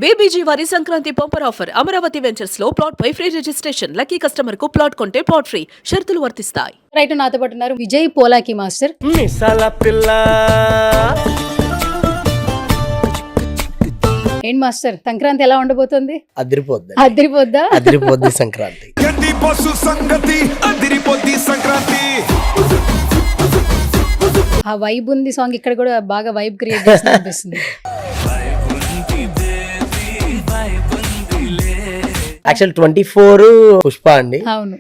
BBG వారి Sankranti bumper offer Amaravati ventures లో plot పై free registration, lucky customer కు ప్లాట్ కొంటే ప్లాట్ ఫ్రీ, షరతులు వర్తిస్తాయి. రైట్, నాతో పాటు ఉన్నారు విజయ్ పోలాకి మాస్టర్. ఏంటి మాస్టర్, సంక్రాంతి ఎలా ఉండబోతుంది? అదిరిపోద్ది సంక్రాంతి. ఆ వైబ్ ఉంది సాంగ్ ఇక్కడ కూడా బాగా వైబ్ క్రియేట్ చేస్తుంది అనిపిస్తుంది. యాక్చువల్ 24 పుష్ప అండి. అవును,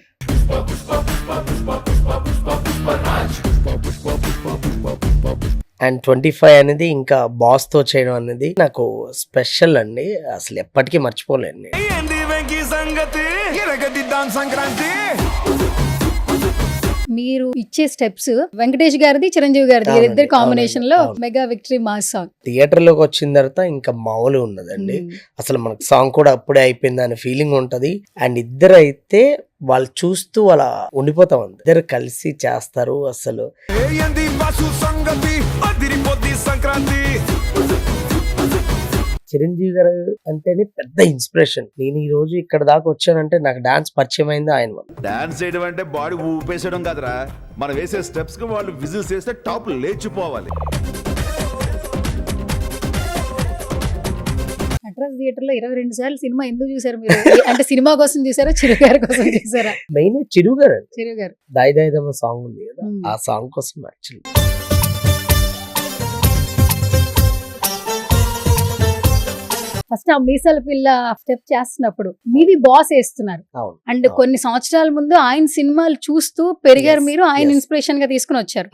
అండ్ 25 అనేది ఇంకా బాస్ తో చేయడం అనేది నాకు స్పెషల్ అండి. అసలు ఎప్పటికీ మర్చిపోలేండి. మీరు ఇచ్చే స్టెప్స్ వెంకటేష్ గారిది, చిరంజీవి గారిది, ఇద్దరు కాంబినేషన్ లో mega victory mass song theatre లోకి వచ్చిన తర్వాత ఇంకా మామూలు ఉన్నదండి. అసలు మనకు సాంగ్ కూడా అప్పుడే అయిపోయింది అనే ఫీలింగ్ ఉంటది. అండ్ ఇద్దరు అయితే వాళ్ళు చూస్తూ అలా ఉండిపోతాం. ఇద్దరు కలిసి చేస్తారు. అసలు చిరంజీవి గారు అంటేనే పెద్ద ఇన్స్పిరేషన్. నేను ఈ రోజు ఇక్కడ దాకా వచ్చానంటే నాకు డాన్స్ పరిచయం అయింది ఆయన వల్ల. డాన్స్ చేయడం అంటే బాడీ ఊపేసడం కాదురా, మనం వేసే స్టెప్స్ కి వాళ్ళు విజిల్స్ చేస్తే టాప్ లేచిపోవాలి. నటరాజ్ థియేటర్ లో 22 సార్లు సినిమా ఎందుకు చూసారు మీరు? అంటే సినిమా కోసం చూసారా, చిరు గారి కోసం చూసారా? మెయిన్ చిరు గారు, చిరు గారు దాయి దాయిదమ్మ సాంగ్ ఉంది కదా, ఆ సాంగ్ కోసం యాక్చువల్లీ. ఫస్ట్ ఆ మీసాల పిల్ల స్టెప్ చేస్తున్నప్పుడు మీవి బాస్ వేస్తున్నారు. అండ్ కొన్ని సంవత్సరాల ముందు ఆయన సినిమాలు చూస్తూ పెరిగారు మీరు, ఆయన ఇన్స్పిరేషన్ గా తీసుకుని వచ్చారు.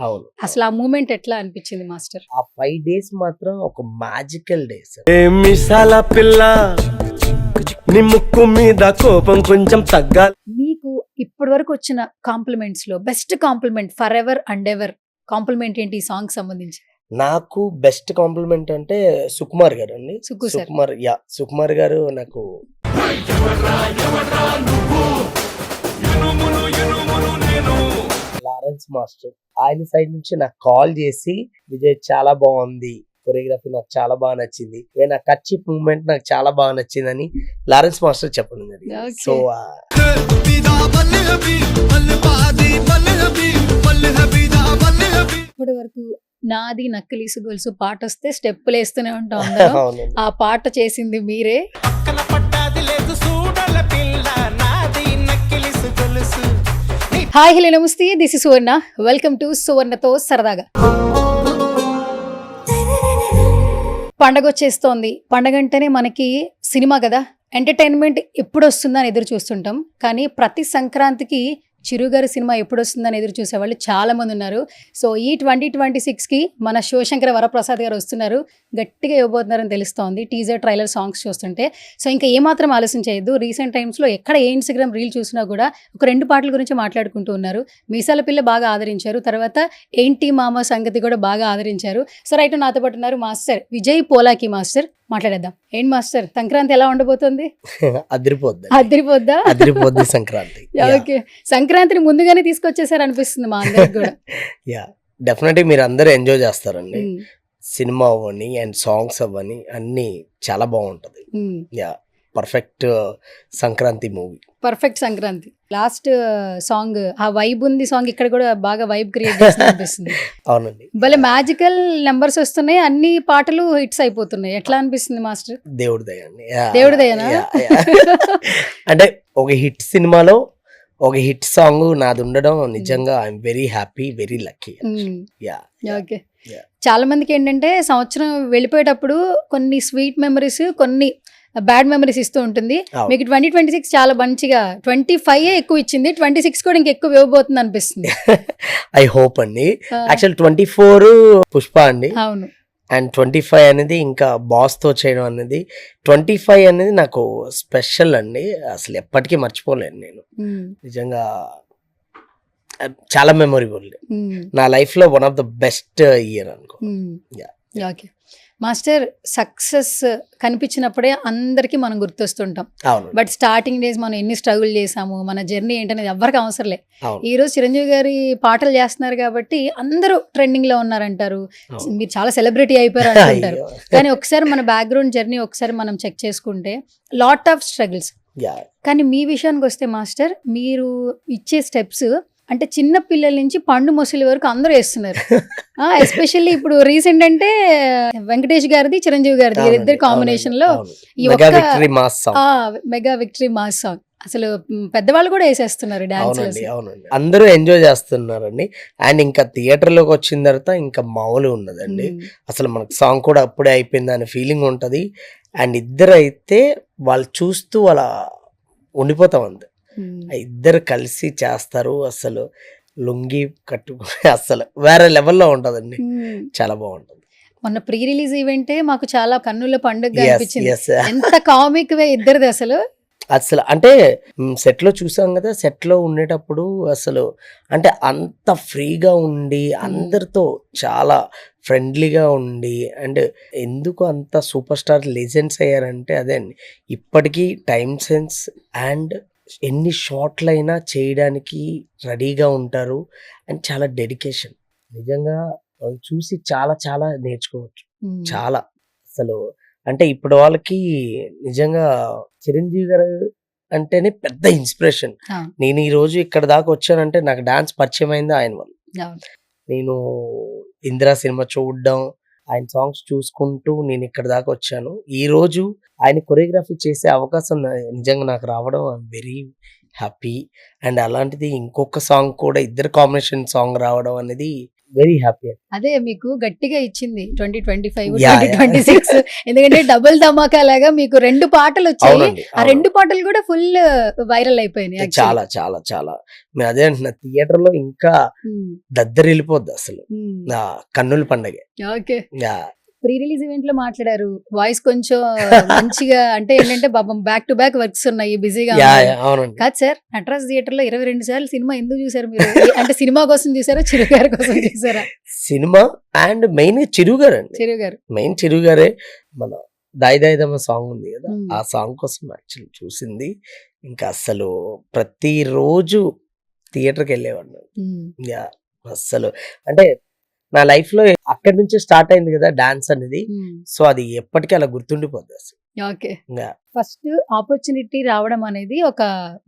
అసలు ఆ మూమెంట్ ఎట్లా అనిపించింది మాస్టర్? ఆ 5 days మాత్రం ఒక మ్యాజికల్ డేస్. మీసాల పిల్ల నీ ముక్కు మీద కోపం కొంచెం తగ్గాలి. మీకు ఇప్పటి వరకు వచ్చిన కాంప్లిమెంట్స్ లో best compliment forever and ever compliment ఏంటి ఈ సాంగ్ సంబంధించి? నాకు బెస్ట్ కాంప్లిమెంట్ అంటే సుకుమార్ గారు అండి. సుకుమార్ గారు నాకు లారెన్స్ మాస్టర్ ఆయన సైడ్ నుంచి నాకు కాల్ చేసి, విజయ్ చాలా బాగుంది, కొరియోగ్రఫీ నాకు చాలా బాగా నచ్చింది, నా కర్చీఫ్ మూమెంట్ నాకు చాలా బాగా నచ్చిందని లారెన్స్ మాస్టర్ చెప్పడం జరిగింది. సో ఇప్పటి వరకు నాది నక్కిలీసు గొలుసు పాట వస్తే స్టెప్పులు వేస్తూనే ఉంటాం అందరం. ఆ పాట చేసింది మీరే. హాయ్, హలో, నమస్తే. This is Suvarna. Welcome to సువర్ణతో సరదాగా. పండగ వచ్చేస్తోంది. పండగ అంటేనే మనకి సినిమా కదా, ఎంటర్టైన్మెంట్ ఎప్పుడు వస్తుందని ఎదురు చూస్తుంటాం. కానీ ప్రతి సంక్రాంతికి చిరుగారి సినిమా ఎప్పుడు వస్తుందని ఎదురు చూసేవాళ్ళు చాలా మంది ఉన్నారు. సో ఈ 2026కి మన శివశంకర వరప్రసాద్ గారు వస్తున్నారు, గట్టిగా ఇవ్వబోతున్నారని తెలుస్తోంది టీజర్, ట్రైలర్, సాంగ్స్ చూస్తుంటే. సో ఇంకా ఏమాత్రం ఆలోచన చేయొద్దు. రీసెంట్ టైమ్స్లో ఎక్కడ ఏ ఇన్స్టాగ్రామ్ రీల్ చూసినా కూడా ఒక 2 పాటల గురించి మాట్లాడుకుంటూ ఉన్నారు. మీసాల పిల్ల బాగా ఆదరించారు, తర్వాత ఏంటి మామ సంగతి కూడా బాగా ఆదరించారు. సో రైట్, నాతో పాటు ఉన్నారు మాస్టర్ విజయ్ పోలాకి మాస్టర్. మాట్లాడేద్దాం. ఏంటి మాస్టర్, సంక్రాంతి ఎలా ఉండబోతుంది? అదిరిపోద్ది సంక్రాంతి. ఓకే, సంక్రాంతిని ముందుగానే తీసుకొచ్చేసారు అనిపిస్తుంది మా అందరికి కూడా. డెఫినెట్లీ మీరు అందరూ ఎంజాయ్ చేస్తారండి. సినిమా అవ్వని అండ్ సాంగ్స్ అవ్వని అన్ని చాలా బాగుంటది. Perfect Sankranti movie, perfect Sankranti. Last song ఆ వైబ్ ఉంది సాంగ్ ఇక్కడ కూడా బాగా వైబ్ క్రియేట్ చేస్తుంది అనిపిస్తుంది. అవునండి, భలే మ్యాజికల్ నెంబర్స్ వస్తున్నాయి, అన్ని పాటలు హిట్స్ అయిపోతున్నాయి. ఎట్లా అనిపిస్తుంది మాస్టర్? దేవుడి దయ అండి. దేవుడి దయనా? అంటే ఒక హిట్ సినిమాలో ఒక హిట్ సాంగ్ నాది ఉండడం నిజంగా I'm very happy, very lucky. Okay, చాలా మందికి ఏంటంటే సంవత్సరం వెళ్ళిపోయేటప్పుడు కొన్ని స్వీట్ మెమరీస్, కొన్ని బ్యాడ్ మెమరీస్ ఇస్తూ ఉంటుంది. మీకు 2026 చాలా మంచిగా 25 ఎక్కువ ఇచ్చింది, 26 కూడా ఇంకెక్కువ ఇవ్వబోతుంది అనిపిస్తుంది. ఐ హోప్ అండి. యాక్చువల్ 24 పుష్ప అండి. అవును, అండ్ 25 అనేది ఇంకా బాస్ తో చేయడం అనేది, 25 అనేది నాకు స్పెషల్ అండి. అసలు ఎప్పటికీ మర్చిపోలేను నేను. నిజంగా చాలా మెమొరబుల్. నా లైఫ్ లో one of the best year అనుకో. ఓకే, మాస్టర్ సక్సెస్ కనిపించినప్పుడే అందరికీ మనం గుర్తొస్తుంటాం. అవును బట్ స్టార్టింగ్ డేస్ మనం ఎన్ని స్ట్రగుల్ చేసాము, మన జర్నీ ఏంటనేది ఎవరికి అవసరం లే. అవును ఈ రోజు చిరంజీవి గారి పాటలు చేస్తున్నారు కాబట్టి అందరూ ట్రెండింగ్ లో ఉన్నారంటారు. అవును. మీరు చాలా సెలబ్రిటీ అయిపోయారు అంటుంటారు. అయ్యో. కానీ ఒకసారి మన బ్యాక్గ్రౌండ్ జర్నీ ఒకసారి మనం చెక్ చేసుకుంటే లాట్ ఆఫ్ స్ట్రగుల్స్. Yeah. కానీ మీ విషయానికి వస్తే మాస్టర్, మీరు ఇచ్చే స్టెప్స్ అంటే చిన్న పిల్లల నుంచి పండు ముసలి వరకు అందరూ వేస్తున్నారు. ఎస్పెషల్లీ ఇప్పుడు రీసెంట్ అంటే వెంకటేష్ గారిది, చిరంజీవి గారిది అవునండి, ఇద్దరు కాంబినేషన్ లో అవును. ఈ మెగా ఒక్క victory mass song. Mega victory mass song అసలు పెద్దవాళ్ళు కూడా వేసేస్తున్నారు అవునండి డాన్స్. అవునండి అందరూ ఎంజాయ్ చేస్తున్నారండి. అండ్ ఇంకా థియేటర్ లోకి వచ్చిన తర్వాత ఇంకా మామూలు ఉన్నదండి. అసలు మనకు సాంగ్ కూడా అప్పుడే అయిపోయింది అనే ఫీలింగ్ ఉంటది. అండ్ ఇద్దరు అయితే వాళ్ళు చూస్తూ అలా ఉండిపోతాం అంతే. ఇద్దరు కలిసి చేస్తారు. అసలు లుంగి కట్టుకుని అసలు వేరే లెవెల్లో ఉంటదండి. చాలా బాగుంటుంది. మొన్న ప్రీ రిలీజ్ ఈవెంటే మాకు చాలా కన్నుల పండుగ Yes, అనిపించింది. yes. ఎంత కామిక్ వే ఇద్దరిది అసలు. అసలు అంటే సెట్ లో చూసాం కదా, సెట్ లో ఉండేటప్పుడు అసలు అంటే అంత ఫ్రీగా ఉండి అందరితో చాలా ఫ్రెండ్లీగా ఉండి అండ్ ఎందుకు అంత సూపర్ స్టార్ లెజెండ్స్ అయ్యారంటే అదే అండి. ఇప్పటికీ టైం సెన్స్ అండ్ ఎన్ని షాట్లైనా చేయడానికి రెడీగా ఉంటారు. అండ్ చాలా డెడికేషన్. నిజంగా వాళ్ళు చూసి చాలా చాలా నేర్చుకోవచ్చు. చాలా అసలు అంటే ఇప్పుడు వాళ్ళకి నిజంగా చిరంజీవి గారు అంటేనే పెద్ద ఇన్స్పిరేషన్. అవును. నేను ఈ రోజు ఇక్కడ దాకా వచ్చానంటే నాకు డాన్స్ పరిచయం అయింది ఆయన వల్ల. అవును. నేను ఇందిరా సినిమా చూడడం, ఆయన సాంగ్స్ చూసుకుంటూ నేను ఇక్కడ దాకా వచ్చాను. ఈ రోజు ఆయన కొరియోగ్రఫీ చేసే అవకాశం నిజంగా నాకు రావడం ఐఎమ్ వెరీ హ్యాపీ. అండ్ అలాంటిది ఇంకొక సాంగ్ కూడా ఇద్దరు కాంబినేషన్ సాంగ్ రావడం అనేది వెరీ హ్యాపీ. అదే మీకు గట్టిగా ఇచ్చింది 2025 Yeah, 2026. ఎందుకంటే డబుల్ ధమాకా లాగా మీకు 2 పాటలు వచ్చాయి. అవునండి, ఆ 2 పాటలు కూడా ఫుల్ వైరల్ అయిపోయినాయి actually. చాలా చాలా చాలా నేను అదే అంటున్నా, థియేటర్ లో ఇంకా ఉమ్, దద్దరి వెళ్ళిపోద్ది అసలు. ఉమ్. నా కన్నుల పండగ. Okay. Yeah. Pre release event లో మాట్లాడారు. వాయిస్ కొంచెం మంచిగా అంటే ఏంటంటే బాబం బ్యాక్ టు బ్యాక్ వర్క్స్ ఉన్నాయి, బిజీగా యా, ఉన్నారు. యా, అవునండి. కాదు సార్, నటరాజ్ థియేటర్ లో 22 సార్లు సినిమా ఎందుకు చూసారు మీరు? అంటే సినిమా కోసం చూసారా, చిరు గారి కోసం చూసారా? సినిమా అండ్ మెయిన్ చిరు గారు అండి. చిరు గారు. మెయిన్ చిరు గారే. మన దాయి దాయిదమ్మ సాంగ్ ఉంది కదా, Hmm. ఆ సాంగ్ కోసం యాక్చువల్లీ చూసింది. ఇంకా అసలు ప్రతిరోజు థియేటర్కి వెళ్ళేవాడిని. ఉమ్, యా. అసలు అంటే నా లైఫ్ లో అక్కడి నుంచే స్టార్ట్ అయింది కదా డాన్స్ అనేది. ఉమ్. సో అది ఎప్పటికీ అలా గుర్తుండిపోద్ది అసలు. ఓకే. యా. ఫస్ట్ ఆపర్చునిటీ రావడం అనేది ఒక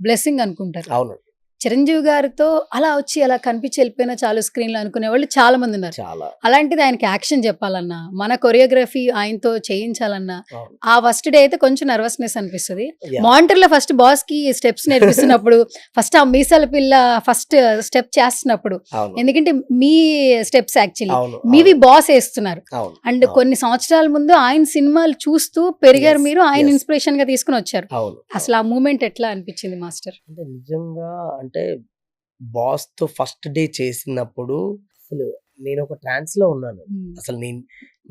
బ్లెస్సింగ్ అనుకుంటారు. అవును. చిరంజీవి గారితో అలా వచ్చి అలా కనిపించి వెళ్ళిపోయినా చాలు స్క్రీన్ లో అనుకునే వాళ్ళు చాలా మంది ఉన్నారు. చాలా. అలాంటిది ఆయనకి యాక్షన్ చెప్పాలన్నా, మన కొరియోగ్రఫీ ఆయనతో చేయించాలన్నా అవును. ఆ ఫస్ట్ డే అయితే కొంచెం నర్వస్నెస్ అనిపిస్తుంది. Yeah. మానిటర్ లో ఫస్ట్ బాస్ కి స్టెప్స్ నేర్పిస్తున్నప్పుడు ఫస్ట్ ఆ మీసాల పిల్ల ఫస్ట్ స్టెప్ చేస్తున్నప్పుడు, అవును. ఎందుకంటే మీ స్టెప్స్ యాక్చువల్లీ అవును. మీవి బాస్ వేస్తున్నారు. అవును. అండ్ అవును. కొన్ని సంవత్సరాల ముందు ఆయన సినిమాలు చూస్తూ పెరిగారు Yes, మీరు, ఆయన yes. ఇన్స్పిరేషన్ గా తీసుకుని వచ్చారు. అవును. అసలు ఆ మూమెంట్ ఎట్లా అనిపించింది మాస్టర్? అంటే నిజంగా అంటే బాస్ తో ఫస్ట్ డే చేసినప్పుడు అసలు నేను ఒక ట్రాన్స్ లో ఉన్నాను. అసలు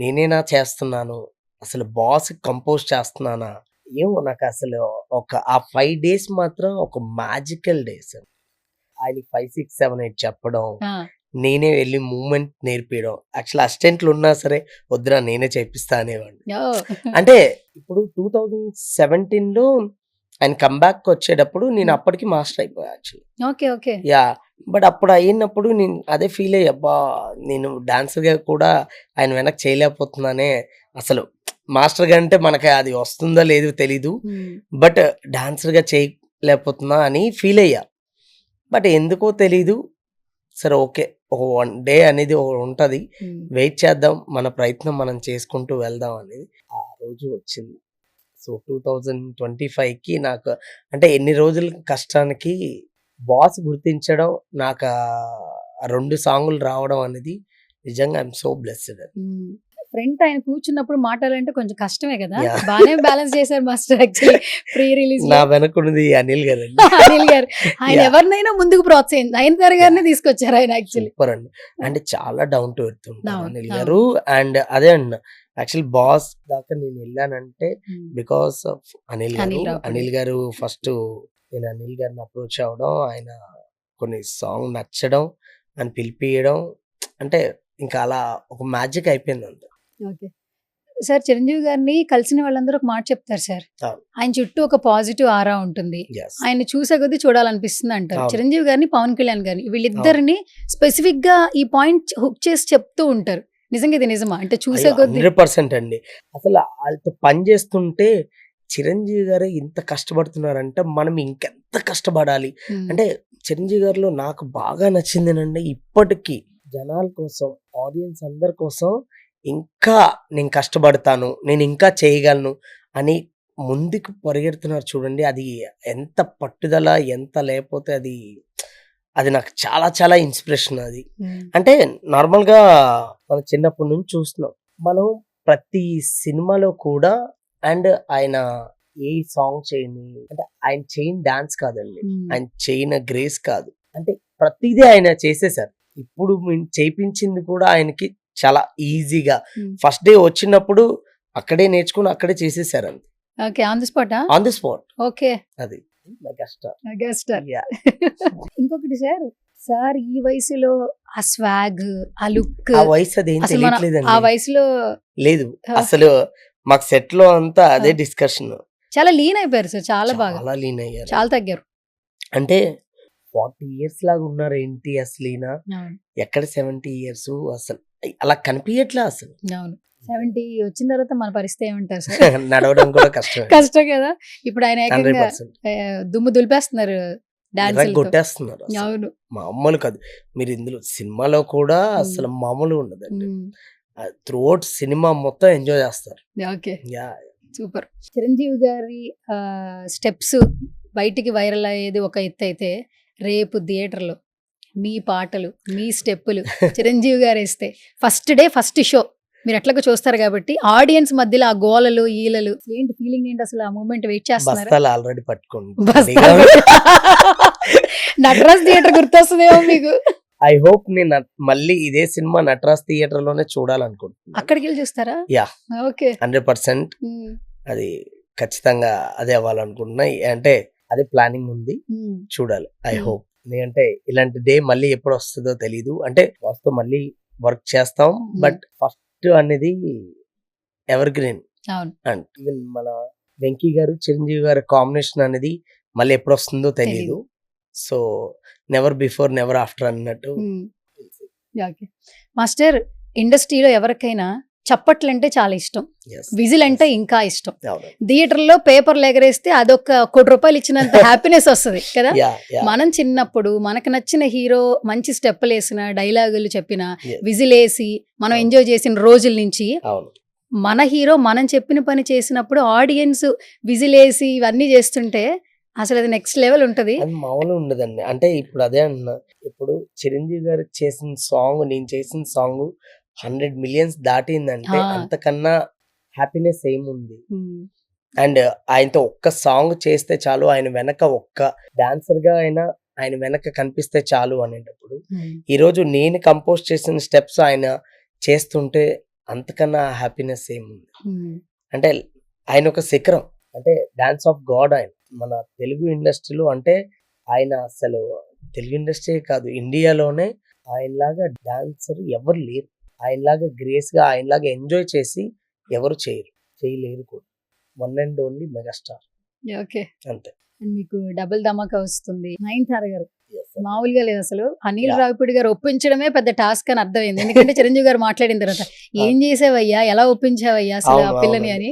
నేనేనా చేస్తున్నాను, అసలు బాస్ కంపోజ్ చేస్తున్నానా ఏమో. నాకు అసలు ఆ 5 days మాత్రం ఒక మ్యాజికల్ డేస్. ఆయన 5, 6, 7, 8 చెప్పడం, నేనే వెళ్ళి మూమెంట్ నేర్పించడం. యాక్చువల్ అసిస్టెంట్లు ఉన్నా సరే వద్దురా నేనే చేపిస్తా అనేవాడిని. అంటే ఇప్పుడు 2017లో ఆయన కంబ్యాక్ వచ్చేటప్పుడు నేను అప్పటికి మాస్టర్ అయిపోయా actually. Okay. Okay. Yeah. But అప్పుడు అయినప్పుడు నేను అదే ఫీల్ అయ్యా, అబ్బా నేను డాన్సర్ గా కూడా ఆయన వెనక్కి చేయలేకపోతున్నానే. అసలు మాస్టర్ గా అంటే మనకి అది వస్తుందో లేదో తెలీదు, బట్ డాన్సర్ గా చేయలేకపోతున్నా అని ఫీల్ అయ్యా. బట్ ఎందుకో తెలీదు. సరే ఓకే, ఒక 1 day అనేది ఉంటది, వెయిట్ చేద్దాం, మన ప్రయత్నం మనం చేసుకుంటూ వెళ్దాం అనేది ఆ రోజు వచ్చింది. సో 2025కి నాకు అంటే ఎన్ని రోజుల కష్టానికి బాస్ గుర్తించడం, నాకు ఆ 2 సాంగులు రావడం అనేది నిజంగా ఐఎమ్ సో బ్లెస్డ్. ఫ్రంట్ ఆయన కూర్చున్నప్పుడు మాట్లాడాలంటే కొంచెం కష్టమే కదా. Yeah. బాగానే బ్యాలెన్స్ చేశారు మాస్టర్ యాక్చువల్లీ ప్రీ రిలీజ్ నా వెనకున్నది అనిల్ గారు అండి. అనిల్ గారు ఆయన Yeah. ఎవరినైనా ముందుకు ప్రోత్సహించి నయనతార గారిని తీసుకొచ్చారు ఆయన యాక్చువల్లీ. సూపర్ అండి. అంటే చాలా డౌన్ టు ఎర్త్ ఉంటారు అవును, అనిల్ అవును. గారు. అండ్ అదే అండి యాక్చువల్ బాస్ దాకా నేను వెళ్ళానంటే బికాస్ ఆఫ్ అనిల్ గారు. అనిల్ రావుపూడి. అనిల్ గారు ఫస్ట్ నేను అనిల్ గారిని అప్రోచ్ అవ్వడం, ఆయన కొన్ని సాంగ్ నచ్చడం, అని పిలిపియడం, అంటే ఇంకా అలా ఒక మ్యాజిక్ అయిపోయింది అంత. ఓకే. సార్ చిరంజీవి గారిని కలిసిన వాళ్ళందరూ ఒక మాట చెప్తారు సార్, అవును. ఆయన చుట్టూ ఒక పాజిటివ్ ఆరా ఉంటుంది, Yes. ఆయన చూసే కొద్దీ చూడాలనిపిస్తుంది అంటారు. అవును. చిరంజీవి గారిని పవన్ కళ్యాణ్ గారిని వీళ్ళిద్దరిని స్పెసిఫిక్ గా ఈ పాయింట్ హుక్ చేసి చెప్తూ ఉంటారు. నిజంగా ఇది నిజమా అంటే చూసే కొద్దీ 100% అండి. అసలు వాళ్ళతో పని చేస్తుంటే చిరంజీవి గారే ఇంత కష్టపడుతున్నారంటే మనం ఇంకెంత కష్టపడాలి. అంటే చిరంజీవి గారిలో నాకు బాగా నచ్చిందేనండి, ఇప్పటికీ జనాల కోసం, ఆడియన్స్ అందరి కోసం ఇంకా నేను కష్టపడతాను, నేను ఇంకా చేయగలను అని ముందుకు పరిగెడుతున్నారు చూడండి. అది ఎంత పట్టుదల, ఎంత లేకపోతే అది నాకు చాలా చాలా ఇన్స్పిరేషన్ అది. అంటే నార్మల్గా మనం చిన్నప్పటి నుంచి చూస్తున్నాం, మనం ప్రతి సినిమాలో కూడా అండ్ ఆయన ఏ సాంగ్ చేయని, అంటే ఆయన చేయని డాన్స్ కాదండి, ఆయన చేయని గ్రేస్ కాదు, అంటే ప్రతిదీ ఆయన చేసేసారు. ఇప్పుడు చేయించింది కూడా ఆయనకి చాలా ఈజీగా ఫస్ట్ డే వచ్చినప్పుడు అక్కడే నేర్చుకుని అక్కడే చేసేసారు అంతే, okay on the spot on the spot. Okay అది మెగాస్టార్. మెగాస్టార్. Yeah. ఇంకొకటి సార్ ఈ వయసులో ఆ స్వాగ్, ఆ లుక్, ఆ వయసు అది ఏం అసలు మన ఆ తెలియట్లేదండి. వయసులో లేదు అసలు మాకు సెట్ లో అంతా అదే డిస్కషన్. చాలా లీన్ అయిపోయారు సార్, చాలా బాగా, చాలా లీన్ అయ్యారు. చాలా తగ్గారు. అంటే 40 years లాగా ఉన్నారు ఏంటి అసలు ఈయన, అవును ఎక్కడ 70 years అసలు అలా కనిపించట్లే అసలు. అవును 70 వచ్చిన తర్వాత మన పరిస్థితి ఏమంటారు సార్? నడవడం కూడా కష్టం. కష్టం కదా. ఇప్పుడు ఆయన ఏకంగా 100% దుమ్ము దులిపేస్తున్నారు డాన్స్. కొట్టేస్తున్నారు అసలు. అవును మామూలు కాదు. మీరు ఇందులో సినిమాలో కూడా అసలు మామూలు ఉండదండి. త్రూఅవుట్ సినిమా మొత్తం ఎంజాయ్ చేస్తారు. Okay yeah super. చిరంజీవి గారి స్టెప్స్ బయటికి వైరల్ అయ్యేది ఒక ఎత్తు అయితే, రేపు థియేటర్లో మీ పాటలు, మీ స్టెప్పులు చిరంజీవి గారు వేస్తే ఫస్ట్ డే ఫస్ట్ షో మీరు ఎట్లాగో చూస్తారు కాబట్టి ఆడియన్స్ మధ్యలో ఆ గోలలు ఈలలు ఏంటి ఫీలింగ్ ఏంటి అసలు? ఆ మూమెంట్ వెయిట్ చేస్తున్నారు. బస్తాలు ఆల్రెడీ పట్టుకోండి. నటరాజ్ థియేటర్ గుర్తొస్తుందేమో మీకు. ఐ హోప్ నేను మళ్ళీ ఇదే సినిమా నటరాజ్ థియేటర్ లోనే చూడాలనుకుంటున్నాను. అక్కడికి వెళ్ళి చూస్తారా? యా ఓకే 100% అది ఖచ్చితంగా అదే అవ్వాలనుకుంటున్నా. అంటే అదే ప్లానింగ్ ఉంది, చూడాలి. I hope. ఎందుకంటే ఇలాంటి డే మళ్ళీ ఎప్పుడు వస్తుందో తెలీదు. అంటే వాస్తవం మళ్ళీ వర్క్ చేస్తాం, బట్ ఫస్ట్ అనేది ఎవర్ గ్రీన్. అవును అండ్ ఈవెన్ మన వెంకీ గారు చిరంజీవి గారి కాంబినేషన్ అనేది మళ్ళీ ఎప్పుడు వస్తుందో తెలియదు. So never before never after అన్నట్టు. ఓకే మాస్టర్, ఇండస్ట్రీలో ఎవరికైనా చప్పట్లు అంటే చాలా ఇష్టం, Yes. విజిల్ అంటే ఇంకా ఇష్టం. అవును. థియేటర్లో పేపర్లు ఎగరేస్తే అదొక ₹1,00,00,000 ఇచ్చినంత హ్యాపీనెస్ వస్తుంది కదా. Yeah, yeah. మనం చిన్నప్పుడు మనకు నచ్చిన హీరో మంచి స్టెప్పులు వేసిన, డైలాగులు చెప్పిన, Yes. విజిల్ వేసి మనం ఎంజాయ్ చేసిన రోజుల నుంచి అవును. మన హీరో మనం చెప్పిన పని చేసినప్పుడు ఆడియన్స్ విజిల్ వేసి ఇవన్నీ చేస్తుంటే అసలు అది నెక్స్ట్ లెవెల్ ఉంటది. అది మామూలు ఉండదండి. అంటే ఇప్పుడు అదే అన్నా, ఇప్పుడు చిరంజీవి గారు చేసిన సాంగ్, నేను చేసిన సాంగ్ 100 millions దాటిందంటే అంతకన్నా హ్యాపీనెస్ ఏముంది? అండ్ ఆయనతో ఒక్క సాంగ్ చేస్తే చాలు, ఆయన వెనక ఒక్క డాన్సర్ గా అయినా ఆయన వెనక కనిపిస్తే చాలు అనేటప్పుడు, ఈ రోజు నేను కంపోజ్ చేసిన స్టెప్స్ ఆయన చేస్తుంటే అంతకన్నా హ్యాపీనెస్ ఏముంది? అంటే ఆయన ఒక శిఖరం, అంటే డాన్స్ ఆఫ్ గాడ్ ఆయన మన తెలుగు ఇండస్ట్రీలో. అంటే ఆయన అసలు తెలుగు ఇండస్ట్రీ కాదు, ఇండియాలోనే ఆయనలాగా డాన్సర్ ఎవరు లేరు. ఆయనలాగా గ్రేస్ గా, ఆయనలాగా ఎంజాయ్ చేసి ఎవరు చేయలేరు కూడా. One and only megastar. Okay అంతే. మీకు డబుల్ ధమాకా వస్తుంది. నయనతార గారు మామూలుగా లేదు అసలు. అనిల్ రావిపూడి గారు ఒప్పించడమే పెద్ద టాస్క్ అని అర్థమైంది. ఎందుకంటే చిరంజీవి గారు మాట్లాడిన తర్వాత ఏం చేసావయ్యా, ఎలా ఒప్పించావయ్యా అసలు ఆ పిల్లని అని.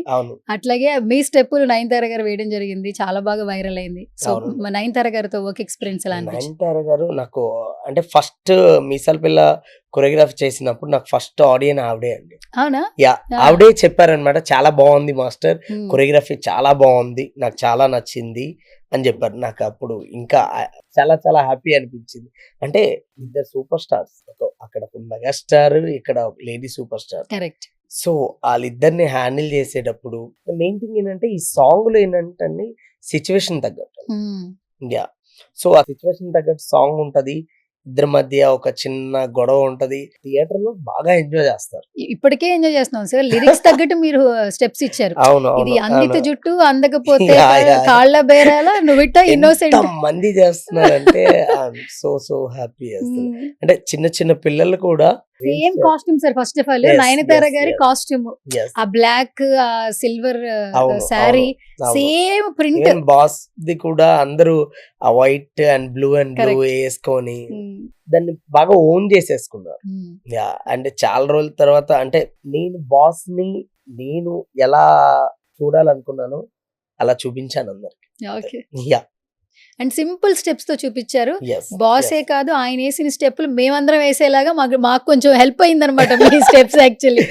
అట్లాగే మీ స్టెప్పులు నయనతార గారు వేయడం జరిగింది, చాలా బాగా వైరల్ అయింది. సో నయనతార గారితో వర్క్ ఎక్స్పీరియన్స్ ఎలా అనిపించింది? నయనతార గారు నాకు అంటే ఫస్ట్ మీసాల పిల్ల కొరియోగ్రఫీ చేసినప్పుడు నాకు ఫస్ట్ ఆడియన్ ఆవిడే అండి. అవునా? యా, ఆవిడే చెప్పారనమాట, చాలా బాగుంది మాస్టర్, కొరియోగ్రఫీ చాలా బాగుంది, నాకు చాలా నచ్చింది అని చెప్పారు. నాకు అప్పుడు ఇంకా చాలా చాలా హ్యాపీ అనిపించింది. అంటే ఇద్దరు సూపర్ స్టార్స్, అక్కడ మెగాస్టార్, ఇక్కడ lady super star. Correct. So వాళ్ళిద్దరిని హ్యాండిల్ చేసేటప్పుడు మెయిన్ థింగ్ ఏంటంటే ఈ సాంగ్ లో ఏంటంటే సిచ్యువేషన్ తగ్గట్టు. యా, సో ఆ సిచ్యువేషన్ తగ్గట్టు సాంగ్ ఉంటది. ఇద్దరి మధ్య ఒక చిన్న గొడవ ఉంటది. థియేటర్ లో బాగా ఎంజాయ్ చేస్తారు. ఇప్పటికే ఎంజాయ్ చేస్తున్నాం సార్. లిరిక్స్ తగ్గట్టు మీరు స్టెప్స్ ఇచ్చారు. అవును ఇది అవును అందిత అవును. జుట్టు అందకపోతే యా, యా. కాళ్ళ బేరాల నువ్విట్ట ఎంత ఇన్నోసెంట్. మంది చేస్తున్నారంటే సో హ్యాపీ అసలు. అంటే చిన్న చిన్న పిల్లలు కూడా same costume sir. First of all Yes, Nayanthara yes, గారి yes. కాస్ట్యూమ్, yes, ఆ బ్లాక్, ఆ సిల్వర్ అవును శారీ, అవును అవును. Same print. Even boss the కూడా అందరూ ఆ వైట్ అండ్ బ్లూ Correct. వేసుకొని దాన్ని బాగా ఓన్ చేసేసుకున్నారు. యా, అంటే చాలా రోజుల తర్వాత అంటే నేను బాస్ ని నేను ఎలా చూడాలనుకున్నానో అలా చూపించాను అందరికి. Okay. Yeah, and simple steps తో చూపించారు. ఎస్ బాసే కాదు, ఆయన వేసిన స్టెప్పులు మేమందరం వేసేలాగా మాకు కొంచెం హెల్ప్ అయింది అనమాట మీ స్టెప్స్. యాక్చువల్లీ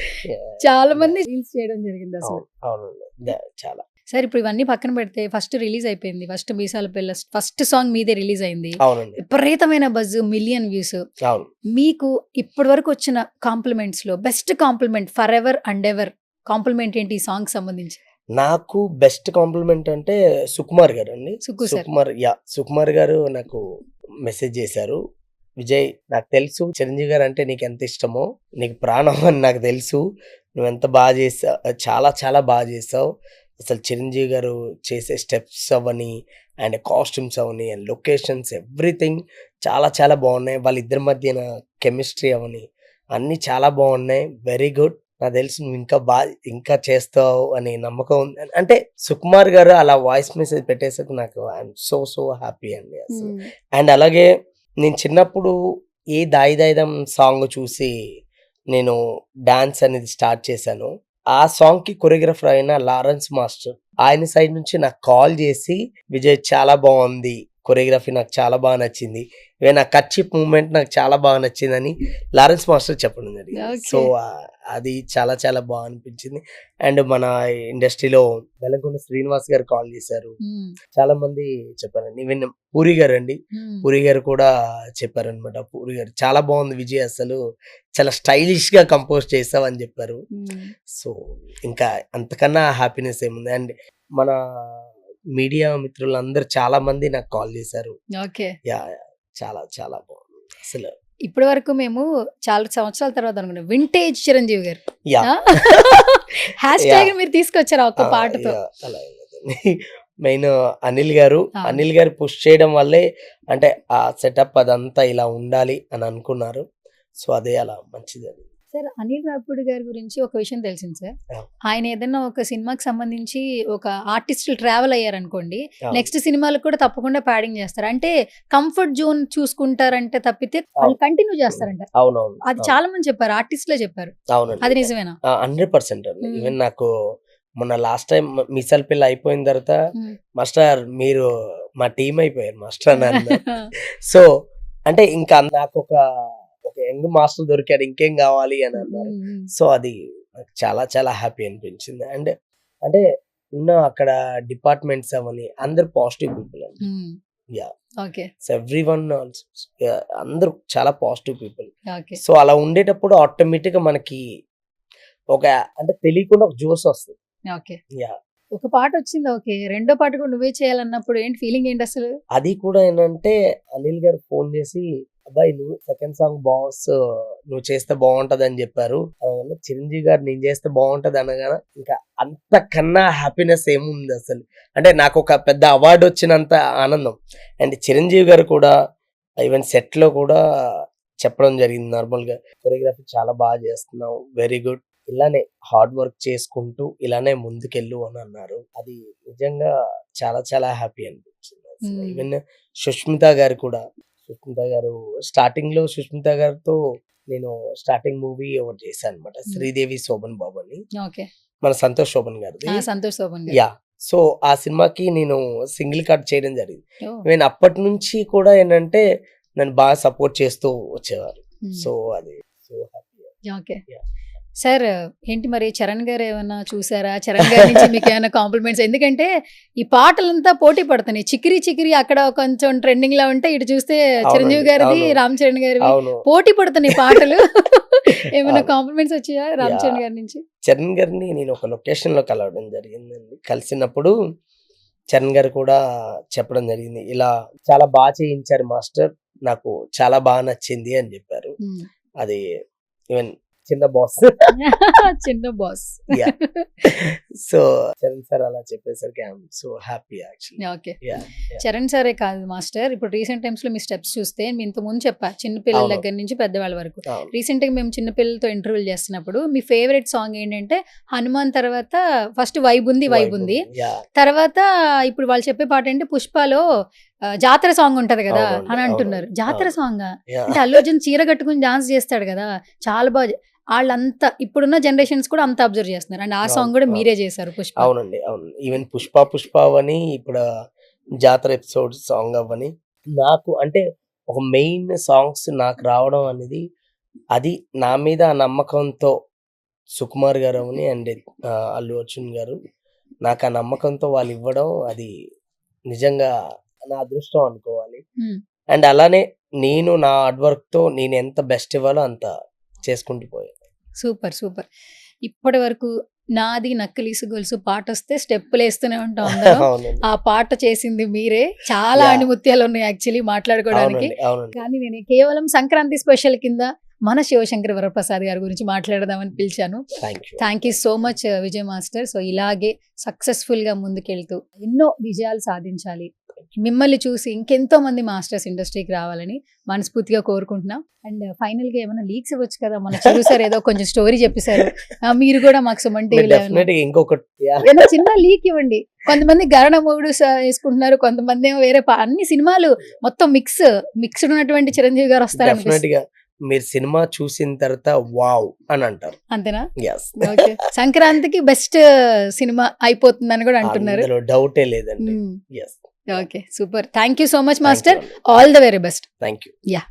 చాలా మంది రీల్స్ చేయడం జరిగింది అసలు. అవునండి. చాలా సార్ ఇప్పుడు ఇవన్నీ పక్కన పెడితే ఫస్ట్ రిలీజ్ అయిపోయింది. ఫస్ట్ మీసాల పిల్ల ఫస్ట్ సాంగ్ మీదే రిలీజ్ అయింది. అవునండి. విపరీతమైన బజ్, మిలియన్ వ్యూస్. అవును. మీకు ఇప్పటి వరకు వచ్చిన కాంప్లిమెంట్స్ లో best compliment forever and ever compliment ఏంటి ఈ సాంగ్ సంబంధించి? నాకు బెస్ట్ కాంప్లిమెంట్ అంటే సుకుమార్ గారు అండి. సుక్కు సార్. సుకుమార్ గారు నాకు మెసేజ్ చేశారు. విజయ్, నాకు తెలుసు చిరంజీవి గారు అంటే నీకు ఎంత ఇష్టమో, నీకు ప్రాణం అని నాకు తెలుసు. నువ్వు ఎంత బాగా చేసావు, చాలా చాలా బాగా చేసావు. అసలు చిరంజీవి గారు చేసే steps Avani and costumes Avani and locations everything చాలా చాలా బాగున్నాయి. వాళ్ళిద్దరి మధ్యన కెమిస్ట్రీ అవని అన్నీ చాలా బాగున్నాయి. Very good. నాకు తెలుసు నువ్వు ఇంకా చేస్తావు అనే నమ్మకం ఉంది. అంటే సుకుమార్ గారు అలా వాయిస్ మెసేజ్ పెట్టేసరికి నాకు ఐఎమ్ సో హ్యాపీ అండి అసలు. అండ్ అలాగే నేను చిన్నప్పుడు ఏ దాయిదాయిదం సాంగ్ చూసి నేను డాన్స్ అనేది స్టార్ట్ చేశాను. ఆ సాంగ్ కి కొరియోగ్రాఫర్ అయిన లారెన్స్ మాస్టర్ ఆయన సైడ్ నుంచి నాకు కాల్ చేసి, విజయ్ చాలా బాగుంది, కొరియోగ్రఫీ నాకు చాలా బాగా నచ్చింది, నా కర్చీప్ మూమెంట్ నాకు చాలా బాగా నచ్చిందని లారెన్స్ మాస్టర్ చెప్పడం జరిగింది. Okay. సో అది చాలా చాలా బాగా అనిపించింది. అండ్ మన ఇండస్ట్రీలో వెలంకొండ శ్రీనివాస్ గారు కాల్ చేశారు, చాలా మంది చెప్పారండి. ఈవెన్ పూరి గారు అండి, పూరి గారు కూడా చెప్పారనమాట. పూరి గారు చాలా బాగుంది విజయ్, అసలు చాలా స్టైలిష్ గా కంపోజ్ చేసావు అని చెప్పారు. సో ఇంకా అంతకన్నా హ్యాపీనెస్ ఏముంది. అండ్ మన మీడియా మిత్రులందరూ చాలా మంది నాకు కాల్ చేశారు. ఓకే. యా, చాలా చాలా బాగుంది అసలు. ఇప్పటి వరకు మేము చాలా సంవత్సరాల తర్వాత అనుకున్నాం వింటేజ్ చిరంజీవి గారు. యా, హ్యాష్ ట్యాగ్ మీరు తీసుకొచ్చారు ఒక్క పాటతో. మెయిన్ అనిల్ గారు పుష్ చేయడం వల్లే అంటే ఆ సెటప్ అదంతా ఇలా ఉండాలి అని అనుకున్నారు. సో అదే అలా మంచిది. సార్, అనిల్ రావిపూడి గారి గురించి ఒక విషయం తెలిసింది సార్. Yeah. ఆయన ఏదైనా ఒక సినిమాకి సంబంధించి ఒక ఆర్టిస్టులు ట్రావెల్ అయ్యారనుకోండి, Yeah. నెక్స్ట్ సినిమాలకు కూడా తప్పకుండా ప్యాడింగ్ చేస్తారు. అంటే కంఫర్ట్ జోన్ చూసుకుంటారంటే తప్పితే వాళ్ళు కంటిన్యూ చేస్తారంట. అవునవును, అది చాలా మంది చెప్పారు, ఆర్టిస్టులే చెప్పారు. అవునండి. అది నిజమేనా? 100% అండి. ఈవెన్ నాకు మొన్న లాస్ట్ టైం మీసాల పిల్ల అయిపోయిన తర్వాత మాస్టర్ మీరు మా టీం అయిపోయారు మాస్టర్ అని అన్నారు. సో అంటే ఇంకా నాకు ఒక యంగ్ మాస్టర్ దొరికాడు, ఇంకేం కావాలి అని అన్నారు. సో అది నాకు చాలా చాలా హ్యాపీ అనిపించింది. అండ్ అంటే ఉన్న అక్కడ డిపార్ట్మెంట్స్ అవని అందరు పాజిటివ్ పీపుల్ అండి. Yeah, okay. సో ఎవ్రీవన్ అందరూ చాలా పాజిటివ్ పీపుల్. ఓకే. సో అలా ఉండేటప్పుడు ఆటోమేటిక్ గా మనకి ఒక అంటే తెలియకుండా ఒక జోస్ వస్తుంది. ఓకే. యా, ఒక పాట వచ్చింది, ఓకే, రెండో పాట కూడా నువ్వే చేయాలన్నప్పుడు ఏంటి ఫీలింగ్ ఏంటి అసలు? అది కూడా ఏంటంటే అనిల్ గారు ఫోన్ చేసి, అబ్బాయి నువ్వు సెకండ్ సాంగ్ బాస్ నువ్వు చేస్తే బాగుంటది అని చెప్పారు. అనగానే చిరంజీవి గారు నేను చేస్తే బాగుంటది అనగానే ఇంకా అంతకన్నా హ్యాపీనెస్ ఏముంది అసలు. అంటే నాకు ఒక పెద్ద అవార్డు వచ్చినంత ఆనందం. అండ్ చిరంజీవి గారు కూడా ఈవెన్ సెట్ లో కూడా చెప్పడం జరిగింది నార్మల్ గా, కొరియోగ్రఫీ చాలా బాగా చేస్తున్నావు, వెరీ గుడ్, ఇలానే హార్డ్ వర్క్ చేసుకుంటూ ఇలానే ముందుకెళ్ళు అని అన్నారు. అది నిజంగా చాలా చాలా హ్యాపీ అనిపించింది. ఈవెన్ సుష్మిత గారు స్టార్టింగ్ లో సుష్మిత గారితో నేను స్టార్టింగ్ మూవీ ఒకటి చేశాను అనమాట, శ్రీదేవి శోభన్ బాబు అని, ఓకే, మన సంతోష్ శోభన్ గారిది. సంతోష్ శోభన్ గారు. యా, సో ఆ సినిమాకి నేను సింగిల్ కార్డ్ చేయడం జరిగింది. ఓ. నేను అప్పటి నుంచి కూడా ఏంటంటే నన్ను బాగా సపోర్ట్ చేస్తూ వచ్చేవారు. సో అది so happy. Okay. Yeah. Sir, ఏంటి మరి చరణ్ గారు ఏమన్నా చూసారా? చరణ్ గారి నుంచి మీకు ఏమైనా కాంప్లిమెంట్స్? ఎందుకంటే ఈ పాటలంతా పోటీ పడుతున్నాయి. చికిరి చికిరి అక్కడ కొంచెం ట్రెండింగ్ లా ఉంటే, ఇటు చూస్తే చిరంజీవి గారిది, రామ్ చరణ్ గారిది అవును, పోటీ పడుతున్నాయి పాటలు. ఏమైనా కాంప్లిమెంట్స్ వచ్చాయా రామ్ చరణ్ గారి నుంచి? చరణ్ గారిని నేను ఒక లొకేషన్ లో కలవడం జరిగిందండి. కలిసినప్పుడు చరణ్ గారు కూడా చెప్పడం జరిగింది, ఇలా చాలా బాగా చేయించారు మాస్టర్, నాకు చాలా బాగా నచ్చింది అని చెప్పారు. అది ఈవెన్ చిన్న బాస్ చిన్న బాస్. సో చరణ్ సార్ అలా చెప్పేసరికి I'm so happy actually. Okay, Charan సారే కాదు మాస్టర్, ఇప్పుడు రీసెంట్ టైమ్స్ లో మీ స్టెప్స్ చూస్తే మీ ఇంత ముందు చెప్పా చిన్న పిల్లల అవును. దగ్గర నుంచి పెద్దవాళ్ళ వరకు. రీసెంట్ గా మేము చిన్న పిల్లలతో ఇంటర్వ్యూలు చేస్తున్నప్పుడు మీ ఫేవరెట్ సాంగ్ ఏంటంటే హనుమాన్ తర్వాత ఫస్ట్ వైబ్ ఉంది, తర్వాత ఇప్పుడు వాళ్ళు చెప్పే పాట ఏంటి పుష్పలో జాతర సాంగ్ ఉంటది కదా అవునండి, అని అంటున్నారు. అవును. జాతర సాంగ్ Yeah. అంటే అల్లు అర్జున్ చీర కట్టుకుని డాన్స్ చేస్తాడు కదా, చాలా బాగా. వాళ్ళంతా ఇప్పుడున్న జనరేషన్స్ కూడా అంత అబ్జర్వ్ చేస్తున్నారు. అండ్ ఆ సాంగ్ అవును, కూడా అవును. మీరే చేశారు పుష్ప. అవునండి, అవును. ఈవెన్ పుష్ప అవని ఇప్పుడు జాతర ఎపిసోడ్ సాంగ్ అవ్వని, నాకు అంటే ఒక మెయిన్ సాంగ్స్ నాకు రావడం అనేది అది నా మీద ఆ నమ్మకంతో సుకుమార్ గారు అవని అండ్ అల్లు అర్జున్ గారు నాకు ఆ నమ్మకంతో వాళ్ళు ఇవ్వడం, అది నిజంగా నా అదృష్టం అనుకోవాలి. Hmm. అండ్ అలానే నేను నా హార్డ్ వర్క్ తో నేను ఎంత బెస్ట్ ఇవ్వాలో అంత చేసుకుంటూ పోయాను. Super super. ఇప్పటి వరకు నాది నక్కిలీసు గొలుసు పాట వస్తే స్టెప్పులు వేస్తూనే ఉంటాం అందరం. అవునండి, ఆ పాట చేసింది మీరే. చాలా Yeah. అణిముత్యాలు ఉన్నాయి యాక్చువల్లీ మాట్లాడుకోవడానికి. అవునండి, అవునండి. కానీ నేను కేవలం సంక్రాంతి స్పెషల్ కింద మన శివశంకర్ వరప్రసాద్ గారి గురించి మాట్లాడదామని పిలిచాను. Thank you so much Vijay master. So ఇలాగే సక్సెస్ఫుల్ గా ముందుకెళ్తూ ఎన్నో విజయాలు సాధించాలి, మిమ్మల్ని చూసి ఇంకెంతో మంది మాస్టర్స్ ఇండస్ట్రీకి రావాలని మనస్ఫూర్తిగా కోరుకుంటున్నాం. అండ్ ఫైనల్ గా ఏమైనా లీక్స్ ఇవ్వచ్చు కదా, మన చిరు సార్ ఏదో కొంచెం స్టోరీ చెప్పేశారు, మీరు కూడా మాకు సుమన్ టీవీలో డెఫినెట్గా ఇంకొకటి ఏదైనా చిన్న లీక్ ఇవ్వండి. కొంతమంది గరణ మొగుడు వేసుకుంటున్నారు, కొంతమంది ఏమో వేరే అన్ని సినిమాలు మొత్తం మిక్స్డ్ ఉన్నటువంటి చిరంజీవి గారు వస్తారు. డెఫినెట్ గా మీరు సినిమా చూసిన తర్వాత వావ్ అని అంటారు. అంతేనా? ఎస్, ఓకే, సంక్రాంతికి బెస్ట్ సినిమా అయిపోతుందని కూడా అంటున్నారు. అందులో డౌటే లేదండి. Yes, okay, super. Thank you so much master. All the very best. Thank you. Yeah.